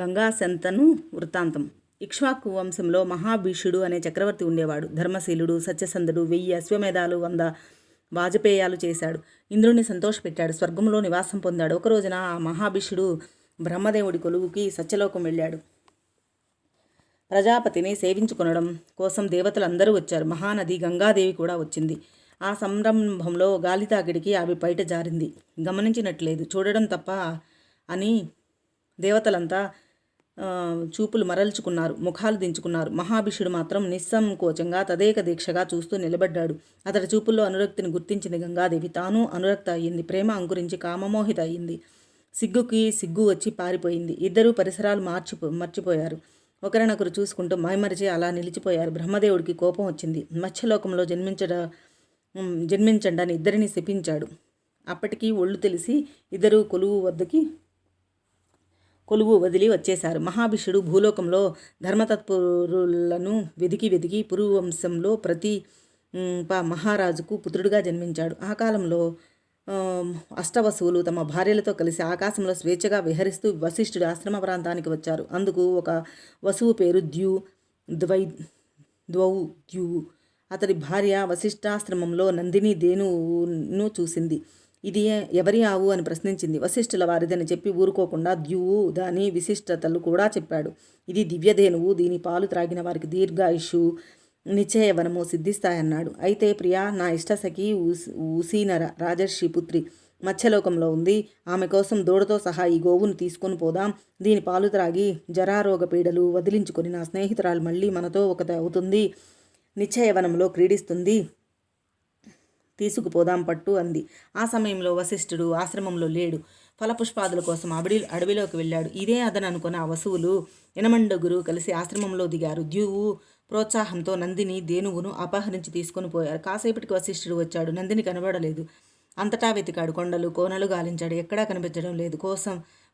గంగా శంతను వృత్తాంతం. ఇక్ష్వాకు వంశంలో మహాభీషుడు అనే చక్రవర్తి ఉండేవాడు. ధర్మశీలుడు, సత్యసంధుడు, 1000 అశ్వమేధాలు 100 వాజపేయాలు చేశాడు. ఇంద్రుణ్ణి సంతోషపెట్టాడు. స్వర్గంలో నివాసం పొందాడు. ఒక రోజున ఆ మహాభీషుడు బ్రహ్మదేవుడి కొలువుకి సత్యలోకం వెళ్ళాడు. ప్రజాపతిని సేవించుకొనడం కోసం దేవతలందరూ వచ్చారు. మహానది గంగాదేవి కూడా వచ్చింది. ఆ సంరంభంలో గాలి తాకిడికి ఆమె బయట జారింది. గమనించినట్లేదు, చూడడం తప్ప అని దేవతలంతా చూపులు మరల్చుకున్నారు, ముఖాలు దించుకున్నారు. మహాభిషుడు మాత్రం నిస్సంకోచంగా తదేక దీక్షగా చూస్తూ నిలబడ్డాడు. అతడి చూపుల్లో అనురక్తిని గుర్తించింది గంగాదేవి. తాను అనురక్త అయ్యింది. ప్రేమ అంకురించి కామమోహిత అయ్యింది. సిగ్గుకి సిగ్గు వచ్చి పారిపోయింది. ఇద్దరూ పరిసరాలు మర్చిపోయారు. ఒకరినొకరు చూసుకుంటూ మైమరిచి అలా నిలిచిపోయారు. బ్రహ్మదేవుడికి కోపం వచ్చింది. మత్స్యలోకంలో జన్మించండి అని ఇద్దరిని శపించాడు. అప్పటికి ఒళ్ళు తెలిసి ఇద్దరూ కొలువు వదిలి వచ్చేశారు. మహాభిషుడు భూలోకంలో ధర్మతత్పరులను వెదికి పురువంశంలో ప్రతి మహారాజుకు పుత్రుడిగా జన్మించాడు. ఆ కాలంలో అష్టవసువులు తమ భార్యలతో కలిసి ఆకాశంలో స్వేచ్ఛగా విహరిస్తూ వశిష్ఠుడి ఆశ్రమ ప్రాంతానికి వచ్చారు. అందుకు ఒక వసువు పేరు ద్యువు. అతడి భార్య వశిష్ఠాశ్రమంలో నందిని ధేనువును చూసింది. ఇది ఎవరి ఆవు అని ప్రశ్నించింది. వశిష్ఠుల వారిదని చెప్పి ఊరుకోకుండా ద్యువు దాని విశిష్టతలు కూడా చెప్పాడు. ఇది దివ్యధేనువు. దీని పాలు త్రాగిన వారికి దీర్ఘాయుషు, నిశ్చయవనము సిద్ధిస్తాయన్నాడు. అయితే ప్రియా, నా ఇష్టసఖి ఉసీనర రాజర్షి పుత్రి మత్స్యలోకంలో ఉంది. ఆమె కోసం దూడతో సహా ఈ గోవును తీసుకొని పోదాం. దీని పాలు త్రాగి జరారోగ పీడలు వదిలించుకొని నా స్నేహితురాలు మళ్ళీ మనతో ఒకటి అవుతుంది. నిశ్చయవనంలో క్రీడిస్తుంది. తీసుకుపోదాం పట్టు అంది. ఆ సమయంలో వశిష్ఠుడు ఆశ్రమంలో లేడు. ఫలపుష్పాదుల కోసం అడవిలోకి వెళ్ళాడు. ఇదే అదని అనుకున్న ఆ వసువులు ఎనమండగురు కలిసి ఆశ్రమంలో దిగారు. ద్యువు ప్రోత్సాహంతో నందిని ధేనువును అపహరించి తీసుకొని పోయారు. కాసేపటికి వశిష్ఠుడు వచ్చాడు. నందిని కనబడలేదు. అంతటా వెతికాడు. కొండలు కోనలు గాలించాడు. ఎక్కడా కనిపించడం లేదు.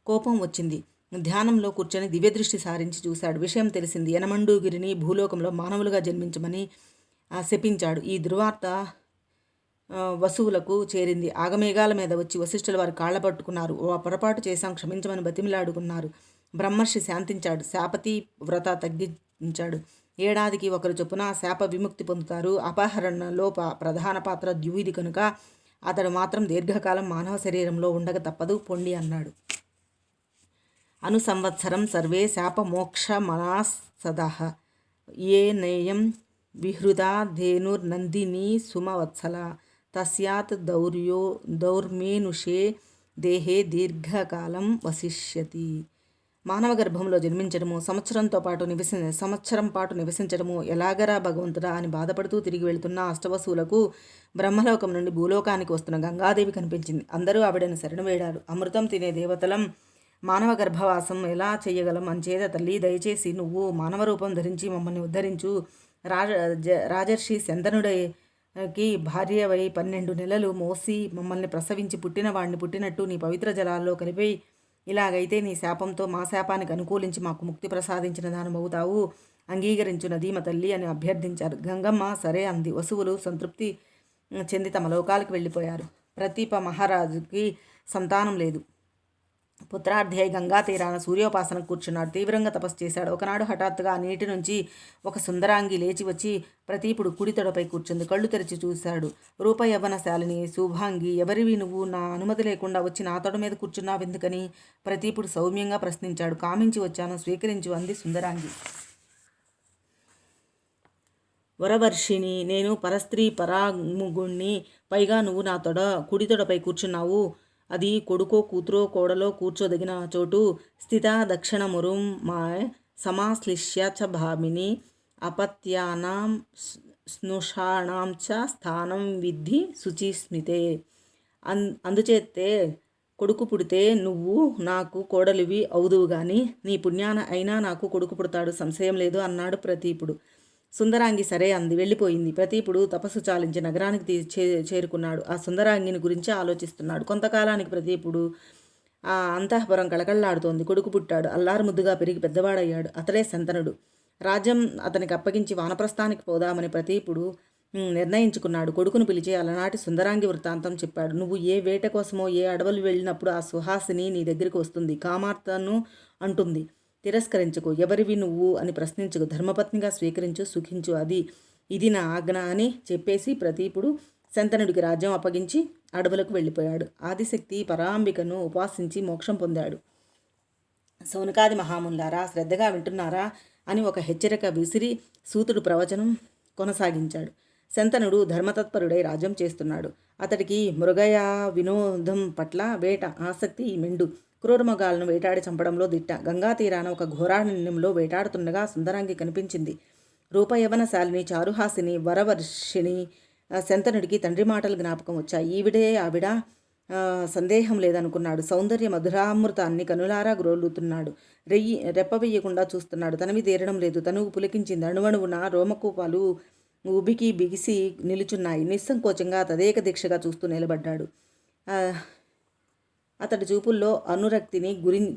కోపం వచ్చింది. ధ్యానంలో కూర్చొని దివ్యదృష్టి సారించి చూశాడు. విషయం తెలిసింది. యనమండుగిరిని భూలోకంలో మానవులుగా జన్మించమని శపించాడు. ఈ దుర్వార్త వసువులకు చేరింది. ఆగమేఘాల మీద వచ్చి వశిష్ఠుల వారు కాళ్ళ పట్టుకున్నారు. పొరపాటు చేశాం, క్షమించమని బతిమిలాడుకున్నారు. బ్రహ్మర్షి శాంతించాడు. శాపతి వ్రత తగ్గించాడు. ఏడాదికి ఒకరు చొప్పున శాప విముక్తి పొందుతారు. అపహరణలో ప్రధాన పాత్ర ద్యువిది కనుక అతడు మాత్రం దీర్ఘకాలం మానవ శరీరంలో ఉండక తప్పదు, పొండి అన్నాడు. అనుసంవత్సరం సర్వే శాపమోక్ష మనాసదః ఏ నేయం విహృదా ధేనుర్నందిని సుమవత్సల తస్యాత్ దౌర్మేనుషే దేహే దీర్ఘకాలం వసిష్యతి. మానవ గర్భంలో జన్మించడము, సంవత్సరం పాటు నివసించడము ఎలాగరా భగవంతుడా అని బాధపడుతూ తిరిగి వెళుతున్న అష్టవసువులకు బ్రహ్మలోకం నుండి భూలోకానికి వస్తున్న గంగాదేవి కనిపించింది. అందరూ ఆవిడను శరణు వేడారు. అమృతం తినే దేవతలం మానవ గర్భవాసం ఎలా చేయగలం? అంచేత తల్లి, దయచేసి నువ్వు మానవ రూపం ధరించి మమ్మల్ని ఉద్ధరించు. రాజర్షి శంతనుడికి భార్యవై 12 నెలలు మోసి మమ్మల్ని ప్రసవించి పుట్టిన వాడిని పుట్టినట్టు నీ పవిత్ర జలాల్లో కలిపి, ఇలాగైతే నీ శాపంతో మా శాపానికి అనుకూలించి మాకు ముక్తి ప్రసాదించిన దానమవుతావు. అంగీకరించు నదీమ తల్లి అని అభ్యర్థించారు. గంగమ్మ సరే అంది. వసువులు సంతృప్తి చెంది తమ లోకాలకు వెళ్ళిపోయారు. ప్రతీప మహారాజుకి సంతానం లేదు. పుత్రార్థి అయి గంగా తీరాన సూర్యోపాసన కూర్చున్నాడు. తీవ్రంగా తపస్సు చేశాడు. ఒకనాడు హఠాత్తుగా ఆ నీటి నుంచి ఒక సుందరాంగి లేచి వచ్చి ప్రతీపుడు కుడి తొడపై కూర్చుంది. కళ్ళు తెరిచి చూశాడు. రూపయవ్వనశాలిని శుభాంగి, ఎవరివి నువ్వు? నా అనుమతి లేకుండా వచ్చి నా తొడ మీద కూర్చున్నావెందుకని ప్రతీపుడు సౌమ్యంగా ప్రశ్నించాడు. కామించి వచ్చాను, స్వీకరించు అంది సుందరాంగి. వరవర్షిని, నేను పరస్త్రీ పరాముగుణ్ణి. పైగా నువ్వు నా కుడి తొడపై కూర్చున్నావు. అది కొడుకో కూతురో కోడలో కూర్చోదగిన చోటు. స్థిత దక్షిణమురుం సమాశ్లిష్య చ భామిని అపత్యానాం స్నుషాణాం చ స్థానం విద్ధి శుచిస్మితే. అందుచేతే కొడుకు పుడితే నువ్వు నాకు కోడలివి అవుదువు గాని నీ పుణ్యాన అయినా నాకు కొడుకు పుడతాడు, సంశయం లేదు అన్నాడు ప్రతీపుడు. సుందరాంగి సరే అంది. వెళ్ళిపోయింది. ప్రతీపుడు తపస్సు చాలించి నగరానికి చేరుకున్నాడు. ఆ సుందరాంగిని గురించి ఆలోచిస్తున్నాడు. కొంతకాలానికి ప్రతీపుడు ఆ అంతఃపురం కళకళలాడుతోంది. కొడుకు పుట్టాడు. అల్లారు ముద్దుగా పెరిగి పెద్దవాడయ్యాడు. అతడే శంతనుడు. రాజ్యం అతనికి అప్పగించి వానప్రస్థానికి పోదామని ప్రతీపుడు నిర్ణయించుకున్నాడు. కొడుకును పిలిచి అలనాటి సుందరాంగి వృత్తాంతం చెప్పాడు. నువ్వు ఏ వేట కోసమో ఏ అడవులు వెళ్ళినప్పుడు ఆ సుహాసిని నీ దగ్గరికి వస్తుంది. కామార్తను అంటుంది, తిరస్కరించుకు. ఎవరివి నువ్వు అని ప్రశ్నించుకు. ధర్మపత్నిగా స్వీకరించు, సుఖించు. ఇది నా ఆజ్ఞ అని చెప్పేసి ప్రతీపుడు శంతనుడికి రాజ్యం అప్పగించి అడవులకు వెళ్ళిపోయాడు. ఆదిశక్తి పరాంబికను ఉపాసించి మోక్షం పొందాడు. సౌనకాది మహాములారా, శ్రద్ధగా వింటున్నారా అని ఒక హెచ్చరిక విసిరి సూతుడు ప్రవచనం కొనసాగించాడు. శంతనుడు ధర్మతత్పరుడై రాజ్యం చేస్తున్నాడు. అతడికి మృగయ వినోదం పట్ల వేట ఆసక్తి మెండు. క్రూరమృగాలను వేటాడి చంపడంలో దిట్ట. గంగా తీరాన ఒక ఘోరారణ్యంలో వేటాడుతుండగా సుందరాంగి కనిపించింది. రూపయవనశాలిని, చారుహాసిని, వరవర్షిణి. శంతనుడికి తండ్రి మాటలు జ్ఞాపకం వచ్చాయి. ఈవిడే ఆవిడ, సందేహం లేదనుకున్నాడు. సౌందర్య మధురామృతాన్ని కనులారా గ్రోలుతున్నాడు. రెప్పవేయకుండా చూస్తున్నాడు. తనవి తీరడం లేదు. తనువు పులికించింది. అణువణువున రోమకూపాలు ఉబికి బిగిసి నిలుచున్నాయి. నిస్సంకోచంగా తదేక దీక్షగా చూస్తూ నిలబడ్డాడు. అతడి చూపుల్లో అనురక్తిని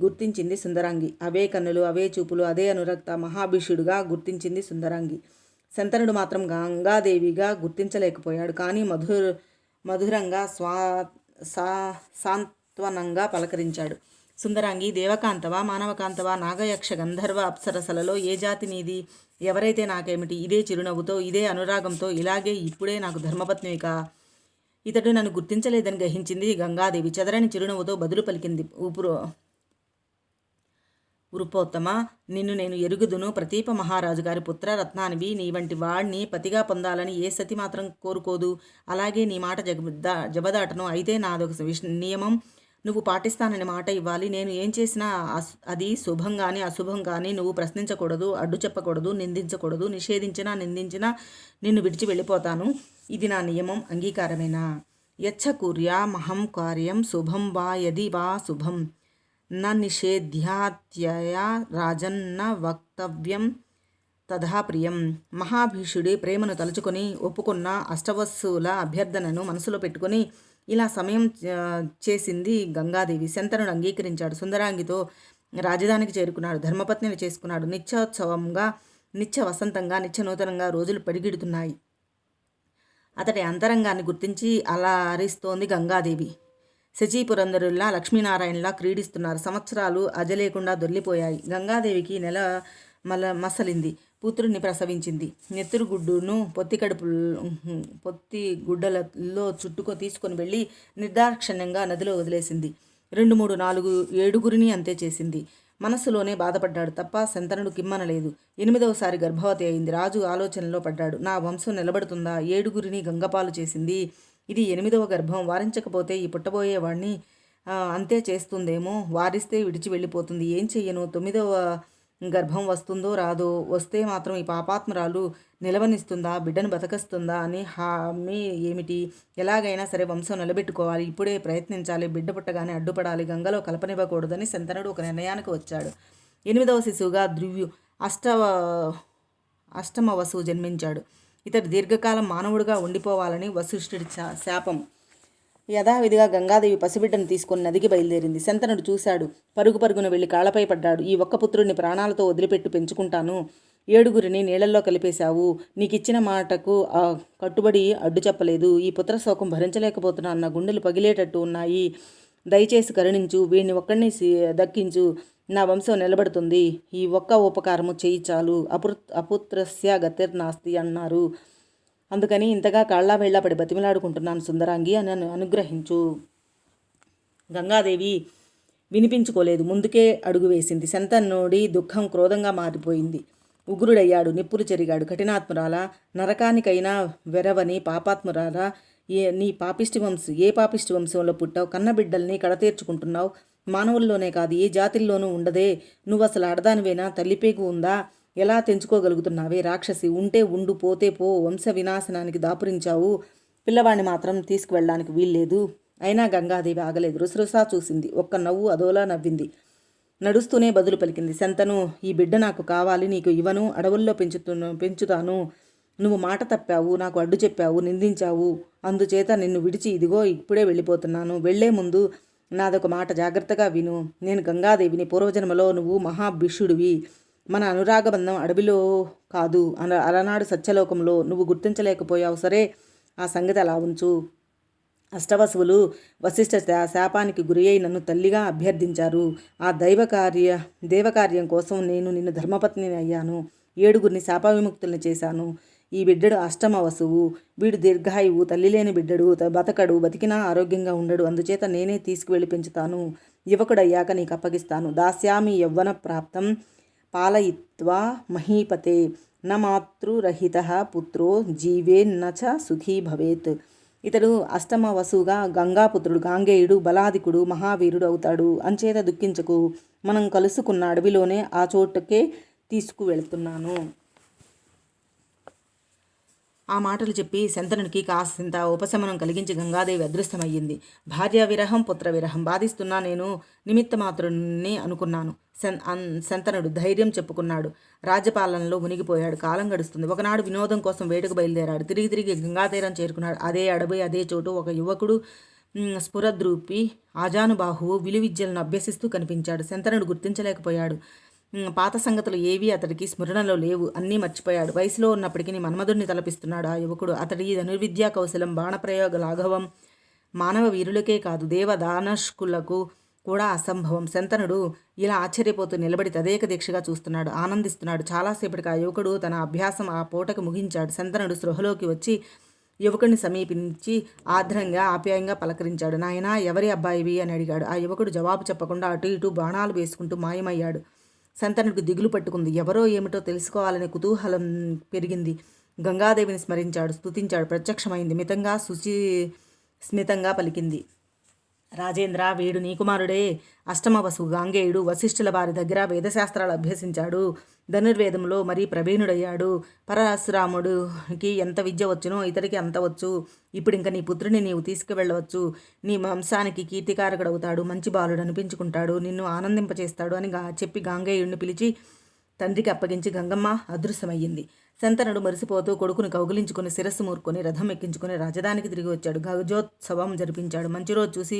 గుర్తించింది సుందరాంగి. అవే కన్నులు, అవే చూపులు, అదే అనురక్త మహాభిషుడుగా గుర్తించింది సుందరాంగి. శంతనుడు మాత్రం గంగాదేవిగా గుర్తించలేకపోయాడు. కానీ మధురంగా సాంత్వనంగా పలకరించాడు. సుందరాంగి, దేవకాంతవా, మానవకాంతవా, నాగయక్ష గంధర్వ అప్సరసలలో ఏ జాతి నీది? ఎవరైతే నాకేమిటి? ఇదే చిరునవ్వుతో, ఇదే అనురాగంతో, ఇలాగే ఇప్పుడే నాకు ధర్మపత్నివికా? ఇతడు నన్ను గుర్తించలేదని గ్రహించింది గంగాదేవి. చెదరని చిరునవ్వుతో బదులు పలికింది. ఉరుపోత్తమ, నిన్ను నేను ఎరుగుదును. ప్రతీప మహారాజు గారి పుత్రరత్నానివి. నీ వంటి వాడిని పతిగా పొందాలని ఏ సతి మాత్రం కోరుకోదు. అలాగే నీ మాట జబదాటను. అయితే నాదొక నియమం నువ్వు పాటిస్తానని మాట ఇవ్వాలి. నేను ఏం చేసినా అది శుభం కానీ అశుభం కానీ నువ్వు ప్రశ్నించకూడదు, అడ్డు చెప్పకూడదు, నిందించకూడదు. నిషేధించినా నిన్ను విడిచి వెళ్ళిపోతాను. ఇది నా నియమం. అంగీకారమేనా? యచ్చ కుర్యామహం కార్యం శుభం వా యది వా శుభం న నిషేధ్యాత్యయా రాజన్న వక్తవ్యం తథా ప్రియం. మహాభీషుడి ప్రేమను తలుచుకొని ఒప్పుకున్న అష్టవస్సుల అభ్యర్థనను మనసులో పెట్టుకొని ఇలా సమయం చేసింది గంగాదేవి. శంతనుడు అంగీకరించాడు. సుందరాంగితో రాజధానికి చేరుకున్నాడు. ధర్మపత్నిని చేసుకున్నాడు. నిత్యోత్సవంగా, నిత్య వసంతంగా, నిత్య నూతనంగా రోజులు పడిగిడుతున్నాయి. అతడి అంతరంగాన్ని గుర్తించి అలా అరిస్తోంది గంగాదేవి. శచీపురందరుల్లా, లక్ష్మీనారాయణలా క్రీడిస్తున్నారు. సంవత్సరాలు అజలేకుండా దొర్లిపోయాయి. గంగాదేవికి నెల మసలింది. పుత్రుడిని ప్రసవించింది. నెత్తురు గుడ్డును పొత్తి గుడ్డలలో తీసుకొని వెళ్ళి నిర్దాక్షిణ్యంగా నదిలో వదిలేసింది. 2, 3, 4, 7 అంతే చేసింది. మనస్సులోనే బాధపడ్డాడు తప్ప శంతనుడు కిమ్మనలేదు. 8వసారి గర్భవతి అయింది. రాజు ఆలోచనలో పడ్డాడు. నా వంశం నిలబడుతుందా? 7 గంగపాలు చేసింది. ఇది 8వ గర్భం. వారించకపోతే ఈ పుట్టబోయేవాడిని అంతే చేస్తుందేమో. వారిస్తే విడిచి వెళ్ళిపోతుంది. ఏం చెయ్యను? 9వ గర్భం వస్తుందో రాదో? వస్తే మాత్రం ఈ పాపాత్మరాలు నిలవనిస్తుందా? బిడ్డను బతకస్తుందా అని హామీ ఏమిటి? ఎలాగైనా సరే వంశం నిలబెట్టుకోవాలి. ఇప్పుడే ప్రయత్నించాలి. బిడ్డ పుట్టగానే అడ్డుపడాలి. గంగలో కలపనివ్వకూడదని శంతనుడు ఒక నిర్ణయానికి వచ్చాడు. 8వ శిశువుగా ధ్రువ్యు అష్టమ వసువు జన్మించాడు. ఇతడు దీర్ఘకాలం మానవుడిగా ఉండిపోవాలని వశిష్ఠుడి శాపం. యథావిధిగా గంగాదేవి పసిబిడ్డను తీసుకుని నదికి బయలుదేరింది. శంతనుడు చూశాడు. పరుగున వెళ్ళి కాళ్లపై పడ్డాడు. ఈ ఒక్క పుత్రుడిని ప్రాణాలతో వదిలిపెట్టు పెంచుకుంటాను. 7 నీళ్లల్లో కలిపేశావు. నీకిచ్చిన మాటకు కట్టుబడి అడ్డు చెప్పలేదు. ఈ పుత్రశోకం భరించలేకపోతున్నాను. నా గుండెలు పగిలేటట్టు ఉన్నాయి. దయచేసి కరుణించు. వీడిని ఒక్కడిని దక్కించు. నా వంశం నిలబడుతుంది. ఈ ఒక్క ఉపకారము చేయి చాలు. అపుత్రస్య గతిర్నాస్తి అన్నారు. అందుకని ఇంతగా కాళ్ళ వేళ్ళ పడి బతిమిలాడుకుంటున్నాను. సుందరాంగి అని అనుగ్రహించు. గంగాదేవి వినిపించుకోలేదు. ముందుకే అడుగు వేసింది. శంతనుడి దుఃఖం క్రోధంగా మారిపోయింది. ఉగ్రుడయ్యాడు. నిప్పులు చెరిగాడు. కఠినాత్మురాల, నరకానికైనా వెరవని పాపాత్మురాల, నీ ఏ పాపిష్టి వంశంలో పుట్టావు? కన్నబిడ్డల్ని కడతీర్చుకుంటున్నావు. మానవుల్లోనే కాదు, ఏ జాతిల్లోనూ ఉండదే. నువ్వు అసలు ఆడదానివేనా? తల్లిపేగు ఉందా? ఎలా తెంచుకోగలుగుతున్నావే? రాక్షసి! ఉంటే ఉండు, పోతే పో. వంశ వినాశనానికి దాపురించావు. పిల్లవాడిని మాత్రం తీసుకువెళ్ళడానికి వీల్లేదు. అయినా గంగాదేవి ఆగలేదు. రుసరుసా చూసింది. ఒక్క నవ్వు అదోలా నవ్వింది. నడుస్తూనే బదులు పలికింది. శంతను, ఈ బిడ్డ నాకు కావాలి. నీకు ఇవ్వను. అడవుల్లో పెంచుతాను. నువ్వు మాట తప్పావు. నాకు అడ్డు చెప్పావు, నిందించావు. అందుచేత నిన్ను విడిచి ఇదిగో ఇప్పుడే వెళ్ళిపోతున్నాను. వెళ్లే ముందు నాదొక మాట జాగ్రత్తగా విను. నేను గంగాదేవిని. పూర్వజన్మలో నువ్వు మహాభిషుడివి. మన అనురాగబంధం అడవిలో కాదు, అలనాడు సత్యలోకంలో. నువ్వు గుర్తించలేకపోయావు. సరే, ఆ సంగతి అలా ఉంచు. అష్టవసువులు వశిష్ఠ శాపానికి గురి అయి నన్ను తల్లిగా అభ్యర్థించారు. ఆ దేవకార్యం కోసం నేను నిన్ను ధర్మపత్నిని అయ్యాను. 7గురిని శాపవిముక్తుల్ని చేశాను. ఈ బిడ్డడు అష్టమ వసువు. వీడు దీర్ఘాయువు, తల్లి లేని బిడ్డడు, బతకడు, బతికినా ఆరోగ్యంగా ఉండడు. అందుచేత నేనే తీసుకువెళ్ళి పెంచుతాను. యువకుడయ్యాక నీకు అప్పగిస్తాను. దాస్యామి యవ్వన ప్రాప్తం పాలయిత్వా మహీపతే న మాతృరహిత పుత్రో జీవేన్న చ సుఖీ భవేత్. ఇతడు అష్టమ వసువుగా గంగాపుత్రుడు, గాంగేయుడు, బలాధికుడు, మహావీరుడు అవుతాడు. అంచేత దుఃఖించకు. మనం కలుసుకున్న అడవిలోనే ఆ చోటుకే తీసుకువెళ్తున్నాను. ఆ మాటలు చెప్పి శంతనునికి కాసింత ఉపశమనం కలిగించి గంగాదేవి అదృశ్యమయ్యింది. భార్య విరహం, పుత్ర విరహం బాధిస్తున్నా నేను నిమిత్తమాత్రుని అనుకున్నాను. శంతనుడు ధైర్యం చెప్పుకున్నాడు. రాజ్యపాలనలో మునిగిపోయాడు. కాలం గడుస్తుంది. ఒకనాడు వినోదం కోసం వేటకు బయలుదేరాడు. తిరిగి గంగాతీరం చేరుకున్నాడు. అదే అడవి, అదే చోటు ఒక యువకుడు స్ఫురద్రూపి, ఆజానుబాహువు విలువిద్యలను అభ్యసిస్తూ కనిపించాడు. శంతనుడు గుర్తించలేకపోయాడు. పాత సంగతులు ఏవీ అతడికి స్మరణలో లేవు. అన్నీ మర్చిపోయాడు. వయసులో ఉన్నప్పటికీ మన్మధుడిని తలపిస్తున్నాడు ఆ యువకుడు. అతడి ధనుర్విద్యా కౌశలం, బాణప్రయోగ లాఘవం మానవ వీరులకే కాదు, దేవదానష్కులకు కూడా అసంభవం. శంతనుడు ఇలా ఆశ్చర్యపోతూ నిలబడి తదేక దీక్షగా చూస్తున్నాడు, ఆనందిస్తున్నాడు. చాలాసేపటికి ఆ యువకుడు తన అభ్యాసం ఆ పూటకు ముగించాడు. శంతనుడు స్పృహలోకి వచ్చి యువకుడిని సమీపించి ఆర్ద్రంగా ఆప్యాయంగా పలకరించాడు. నాయనా, ఎవరి అబ్బాయివి అని అడిగాడు. ఆ యువకుడు జవాబు చెప్పకుండా అటు ఇటు బాణాలు వేసుకుంటూ మాయమయ్యాడు. శంతనుడికి దిగులు పట్టుకుంది. ఎవరో ఏమిటో తెలుసుకోవాలనే కుతూహలం పెరిగింది. గంగాదేవిని స్మరించాడు, స్తుతించాడు. ప్రత్యక్షమైంది. స్మితంగా పలికింది. రాజేంద్ర, వీడు నీ కుమారుడే. అష్టమ వసువు గాంగేయుడు వశిష్ఠుల వారి దగ్గర వేదశాస్త్రాలు అభ్యసించాడు. ధనుర్వేదంలో మరీ ప్రవీణుడయ్యాడు. పరశురాముడికి ఎంత విద్య వచ్చునో ఇతడికి అంత వచ్చు. ఇప్పుడు ఇంక నీ పుత్రుని నీవు తీసుకువెళ్ళవచ్చు. నీ వంశానికి కీర్తికారకుడవుతాడు. మంచి బాలుడు అనిపించుకుంటాడు. నిన్ను ఆనందింపచేస్తాడు అని చెప్పి గాంగేయుడిని పిలిచి తండ్రికి అప్పగించి గంగమ్మ అదృశ్యమయ్యింది. శంతనుడు మరిసిపోతూ కొడుకుని కౌగిలించుకుని శిరస్సు మూర్కొని రథం ఎక్కించుకుని రాజధానికి తిరిగి వచ్చాడు. గజోత్సవం జరిపించాడు. మంచి రోజు చూసి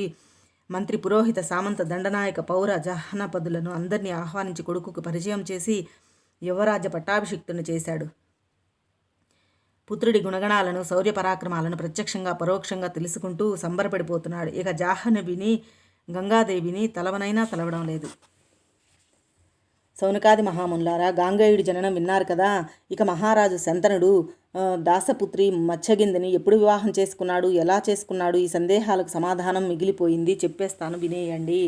మంత్రి, పురోహిత, సామంత, దండనాయక, పౌర, జహనపదులను అందరినీ ఆహ్వానించి కొడుకుకు పరిచయం చేసి యువరాజ్య పట్టాభిషిక్తుని చేశాడు. పుత్రుడి గుణగణాలను, శౌర్య పరాక్రమాలను ప్రత్యక్షంగా పరోక్షంగా తెలుసుకుంటూ సంబరపడిపోతున్నాడు. ఇక జాహ్నవిని, గంగాదేవిని తలవనైనా తలవడం లేదు. సౌనకాది మహామునులారా, గాంగేయుడి జననం విన్నారు కదా. ఇక మహారాజు శంతనుడు దాసపుత్రి మత్స్యగిందని ఎప్పుడు వివాహం చేసుకున్నాడు, ఎలా చేసుకున్నాడు, ఈ సందేహాలకు సమాధానం మిగిలిపోయింది. చెప్పేస్తాను, వినేయండి.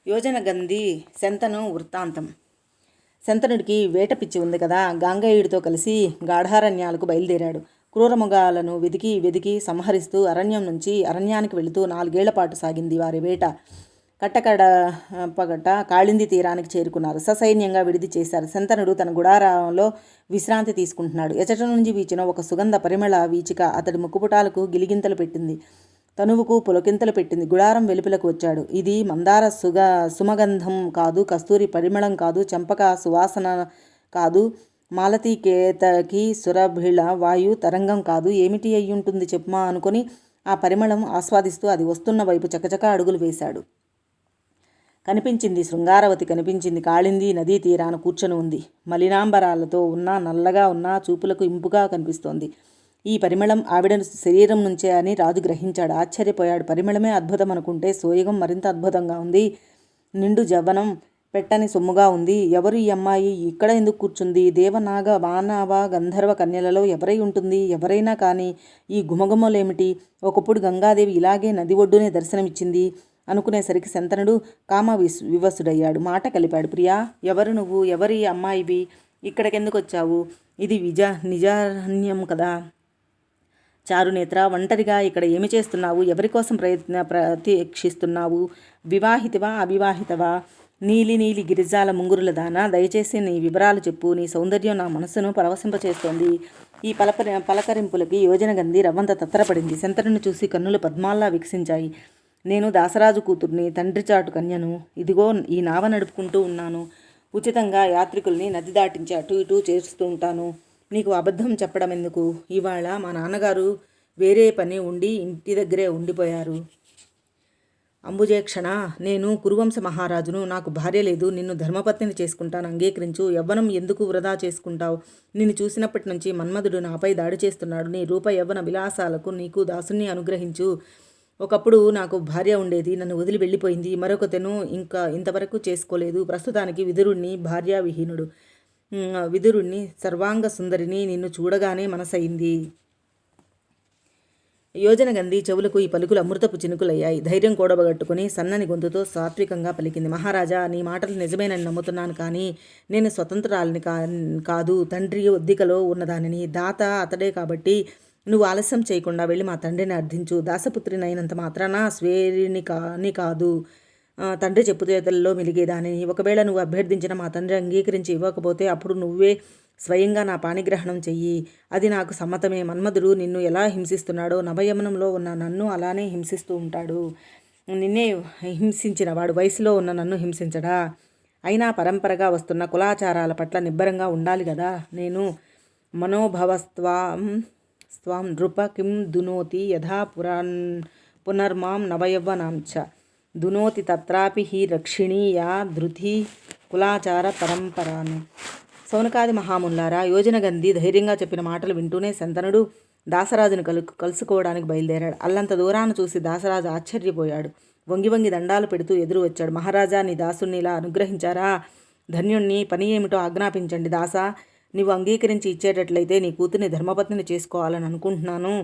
యోజనగంధి శంతను వృత్తాంతం. శంతనుడికి వేట పిచ్చి ఉంది కదా. గాంగేయుడితో కలిసి గాఢారణ్యాలకు బయలుదేరాడు. క్రూరమృగాలను వెదికి సంహరిస్తూ అరణ్యం నుంచి అరణ్యానికి వెళుతూ 4 ఏళ్ల పాటు సాగింది వారి వేట. కట్టకడపగట కాళింది తీరానికి చేరుకున్నారు. ససైన్యంగా విడిది చేశారు. శంతనుడు తన గుడారంలో విశ్రాంతి తీసుకుంటున్నాడు. ఎచట నుంచి వీచిన ఒక సుగంధ పరిమళ వీచిక అతడి ముక్కుపుటాలకు గిలిగింతలు పెట్టింది, తనువుకు పులకింతలు పెట్టింది. గుడారం వెలుపలకు వచ్చాడు. ఇది మందార సుమగంధం కాదు, కస్తూరి పరిమళం కాదు, చంపక సువాసన కాదు, మాలతీ కేతకి సురభిళ వాయు తరంగం కాదు. ఏమిటి అయ్యుంటుంది చెప్పుమా అనుకొని ఆ పరిమళం ఆస్వాదిస్తూ అది వస్తున్న వైపు చకచక అడుగులు వేశాడు. కనిపించింది శృంగారవతి. కనిపించింది కాళింది నదీ తీరాన కూర్చొని ఉంది. మలినాంబరాలతో ఉన్న, నల్లగా ఉన్న, చూపులకు ఇంపుగా కనిపిస్తోంది. ఈ పరిమళం ఆవిడ శరీరం నుంచే అని రాజు గ్రహించాడు. ఆశ్చర్యపోయాడు. పరిమళమే అద్భుతం అనుకుంటే సోయగం మరింత అద్భుతంగా ఉంది. నిండు జవ్వనం, పెట్టని సొమ్ముగా ఉంది. ఎవరు ఈ అమ్మాయి? ఇక్కడ ఎందుకు కూర్చుంది? దేవనాగ మానవ గంధర్వ కన్యలలో ఎవరై ఉంటుంది? ఎవరైనా కానీ ఈ గుమగుమలేమిటి? ఒకప్పుడు గంగాదేవి ఇలాగే నది ఒడ్డునే దర్శనమిచ్చింది అనుకునేసరికి శంతనుడు వివసుడయ్యాడు. మాట కలిపాడు. ప్రియా, ఎవరు నువ్వు? ఎవరి అమ్మాయివి? ఇక్కడికెందుకు వచ్చావు? ఇది నిజాన్యం కదా. చారునేత్ర, ఒంటరిగా ఇక్కడ ఏమి చేస్తున్నావు? ఎవరికోసం ప్రతీక్షిస్తున్నావు? వివాహితవా, అవివాహితవా? నీలి గిరిజాల ముంగురుల దానా, దయచేసి నీ వివరాలు చెప్పు. నీ సౌందర్యం నా మనస్సును పరవశింపచేస్తోంది. ఈ పలకరింపులకి యోజనగంధి రవ్వంత తత్తరపడింది. శంతనుని చూసి కన్నులు పద్మాల్లా వికసించాయి. నేను దాసరాజు కూతుర్ని, తండ్రి చాటు కన్యను. ఇదిగో ఈ నావ నడుపుకుంటూ ఉన్నాను. ఉచితంగా యాత్రికుల్ని నది దాటించి అటు ఇటు చేరుస్తూ ఉంటాను. నీకు అబద్ధం చెప్పడం ఎందుకు? ఇవాళ మా నాన్నగారు వేరే పని ఉండి ఇంటి దగ్గరే ఉండిపోయారు. అంబుజేక్షణ, నేను కురువంశ మహారాజును. నాకు భార్య లేదు. నిన్ను ధర్మపత్నిని చేసుకుంటాను. అంగీకరించు. యవ్వనం ఎందుకు వృధా చేసుకుంటావు? నిన్ను చూసినప్పటి నుంచి మన్మధుడు నాపై దాడి చేస్తున్నాడు. నీ రూప యవ్వన విలాసాలకు నీకు దాసుని అనుగ్రహించు. ఒకప్పుడు నాకు భార్య ఉండేది. నన్ను వదిలి వెళ్ళిపోయింది. మరొకతను ఇంకా ఇంతవరకు చేసుకోలేదు. ప్రస్తుతానికి విదురుణ్ణి, భార్యావిహీనుడు. విదురుణ్ణి, సర్వాంగ సుందరిని నిన్ను చూడగానే మనసయింది. యోజనగంధి చెవులకు ఈ పలుకులు అమృతపు చినుకులయ్యాయి. ధైర్యం కూడబగట్టుకుని సన్నని గొంతుతో సాత్వికంగా పలికింది. మహారాజా, నీ మాటలు నిజమేనని నమ్ముతున్నాను, కానీ నేను స్వతంత్రాలని కాదు, తండ్రి ఒద్దికలో ఉన్నదానిని. దాత అతడే కాబట్టి నువ్వు ఆలస్యం చేయకుండా వెళ్ళి మా తండ్రిని అర్థించు. దాసపుత్రినైనంత మాత్రాన స్వేరిని కాదు, తండ్రి చెప్పుచేతల్లో మెలిగేదానిని. ఒకవేళ నువ్వు అభ్యర్థించిన మా తండ్రి అంగీకరించి ఇవ్వకపోతే అప్పుడు నువ్వే స్వయంగా నా పాణిగ్రహణం చెయ్యి. అది నాకు సమ్మతమే. మన్మధుడు నిన్ను ఎలా హింసిస్తున్నాడో నవయమనంలో ఉన్న నన్ను అలానే హింసిస్తూ ఉంటాడు. నిన్నే హింసించిన వాడు వయసులో ఉన్న నన్ను హింసించడా? అయినా పరంపరగా వస్తున్న కులాచారాల పట్ల నిబ్బరంగా ఉండాలి కదా. నేను మనోభవస్త్వాం నృప కిం దునోతి యథా పునర్మాం నవయవ్వనాంచ దునోతి తత్రాపి హి రక్షిణీ యా ధృతి కులాచార పరంపరాను. సౌనకాది మహాముల్లారా, యోజనగంధి ధైర్యంగా చెప్పిన మాటలు వింటూనే శంతనుడు దాసరాజును కలుసుకోవడానికి బయలుదేరాడు. అల్లంత దూరాన్ని చూసి దాసరాజు ఆశ్చర్యపోయాడు. వంగి వంగి దండాలు పెడుతూ ఎదురు వచ్చాడు. మహారాజా, నీ దాసుని ఇలా అనుగ్రహించారా? ధన్యుణ్ణి. పని ఏమిటో ఆజ్ఞాపించండి. దాసా, నీవు అంగీకరించి ఇచ్చేటట్లయితే నీ కూతుర్ని ధర్మపత్నిని చేసుకోవాలని అనుకుంటున్నాను.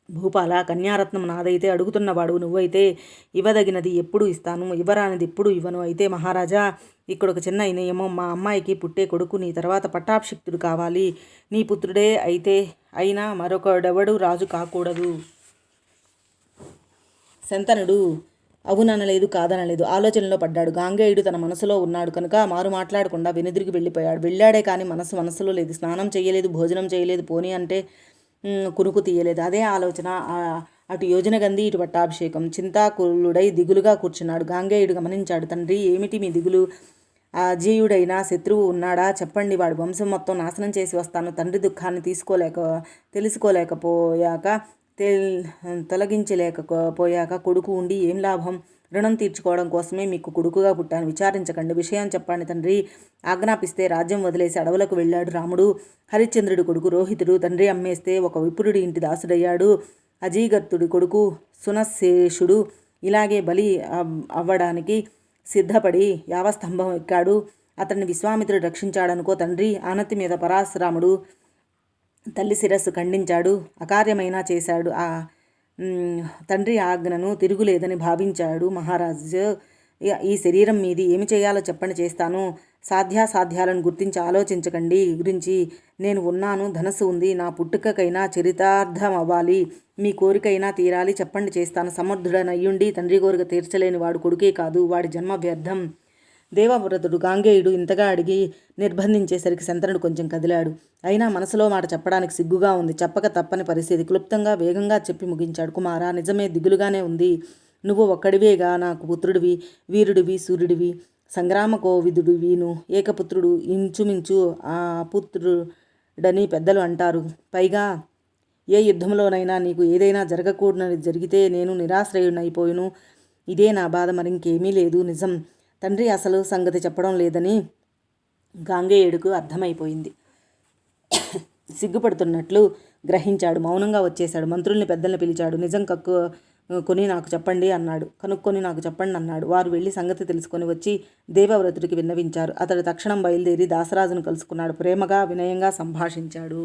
భూపాల, కన్యారత్నం నాదైతే అడుగుతున్నవాడు నువ్వైతే ఇవ్వదగినది ఎప్పుడు ఇస్తాను, ఇవ్వరానిది ఎప్పుడు ఇవ్వను. అయితే మహారాజా, ఇక్కడ ఒక చిన్న నియమం. మా అమ్మాయికి పుట్టే కొడుకు నీ తర్వాత పట్టాభిషిక్తుడు కావాలి. నీ పుత్రుడే అయినా మరొకడెవడు రాజు కాకూడదు. శంతనుడు అవుననలేదు, కాదనలేదు. ఆలోచనలో పడ్డాడు. గాంగేయుడు తన మనసులో ఉన్నాడు కనుక మారు మాట్లాడకుండా వెనుదిరిగి వెళ్ళిపోయాడు. వెళ్ళాడే కానీ మనసులో లేదు. స్నానం చేయలేదు, భోజనం చేయలేదు, పోనీ అంటే కునుకు తీయలేదు. అదే ఆలోచన. అటు యోజనగంధి, ఇటు పట్టాభిషేకం. చింతాకులుడై దిగులుగా కూర్చున్నాడు. గాంగేయుడు గమనించాడు. తండ్రి, ఏమిటి మీ దిగులు? అజేయుడైన శత్రువు ఉన్నాడా? చెప్పండి, వాడి వంశం మొత్తం నాశనం చేసి వస్తాను. తండ్రి దుఃఖాన్ని తెలుసుకోలేకపోయాక తొలగించలేకపోయాక కొడుకు ఉండి ఏం లాభం? రుణం తీర్చుకోవడం కోసమే మీకు కొడుకుగా పుట్టాను. విచారించకండి, విషయం చెప్పండి తండ్రి. ఆజ్ఞాపిస్తే రాజ్యం వదిలేసి అడవులకు వెళ్ళాడు రాముడు. హరిశ్చంద్రుడి కొడుకు రోహితుడు తండ్రి అమ్మేస్తే ఒక విపురుడి ఇంటి దాసుడయ్యాడు. అజీగర్తుడి కొడుకు సునశేషుడు ఇలాగే బలి అవ్వడానికి సిద్ధపడి యావస్తంభం ఎక్కాడు. అతన్ని విశ్వామిత్రుడు రక్షించాడనుకో తండ్రి. ఆనతి మీద పరశురాముడు తల్లి శిరస్సు ఖండించాడు. అకార్యమైనా చేశాడు. తండ్రి ఆజ్ఞను తిరుగులేదని భావించాడు మహారాజు. ఈ శరీరం మీది ఏమి చేయాలో చెప్పండి, చేస్తాను. సాధ్యాసాధ్యాలను గుర్తించి ఆలోచించకండి గురించి. నేను ఉన్నాను, ధనస్సు ఉంది. నా పుట్టుకకైనా చరితార్థం అవ్వాలి. మీ కోరికైనా తీరాలి, చెప్పండి, చేస్తాను. సమర్థుడనయ్యుండి తండ్రి కోరిక తీర్చలేని వాడు కొడుకే కాదు, వాడి జన్మ వ్యర్థం. దేవవ్రతుడు గాంగేయుడు ఇంతగా అడిగి నిర్బంధించేసరికి శంతనుడు కొంచెం కదిలాడు. అయినా మనసులో మాట చెప్పడానికి సిగ్గుగా ఉంది. చెప్పక తప్పని పరిస్థితి. క్లుప్తంగా వేగంగా చెప్పి ముగించాడు. కుమారా, నిజమే, దిగులుగానే ఉంది. నువ్వు ఒక్కడివేగా నాకు పుత్రుడివి, వీరుడివి, సూర్యుడివి, సంగ్రామ కోవిదుడివిను, ఏకపుత్రుడు, ఇంచుమించు ఆ పుత్రుడని పెద్దలు అంటారు. పైగా ఏ యుద్ధంలోనైనా నీకు ఏదైనా జరగకూడని జరిగితే నేను నిరాశ్రయుడైపోయాను. ఇదే నా బాధ, మరింకేమీ లేదు. నిజం, తండ్రి అసలు సంగతి చెప్పడం లేదని గాంగేయుడికి అర్థమైపోయింది. సిగ్గుపడుతున్నట్లు గ్రహించాడు. మౌనంగా వచ్చేశాడు. మంత్రుల్ని, పెద్దల్ని పిలిచాడు. నిజం కనుక్కొని నాకు చెప్పండి అన్నాడు. వారు వెళ్ళి సంగతి తెలుసుకొని వచ్చి దేవవ్రతుడికి విన్నవించారు. అతడు తక్షణం బయలుదేరి దాసరాజును కలుసుకున్నాడు. ప్రేమగా, వినయంగా సంభాషించాడు.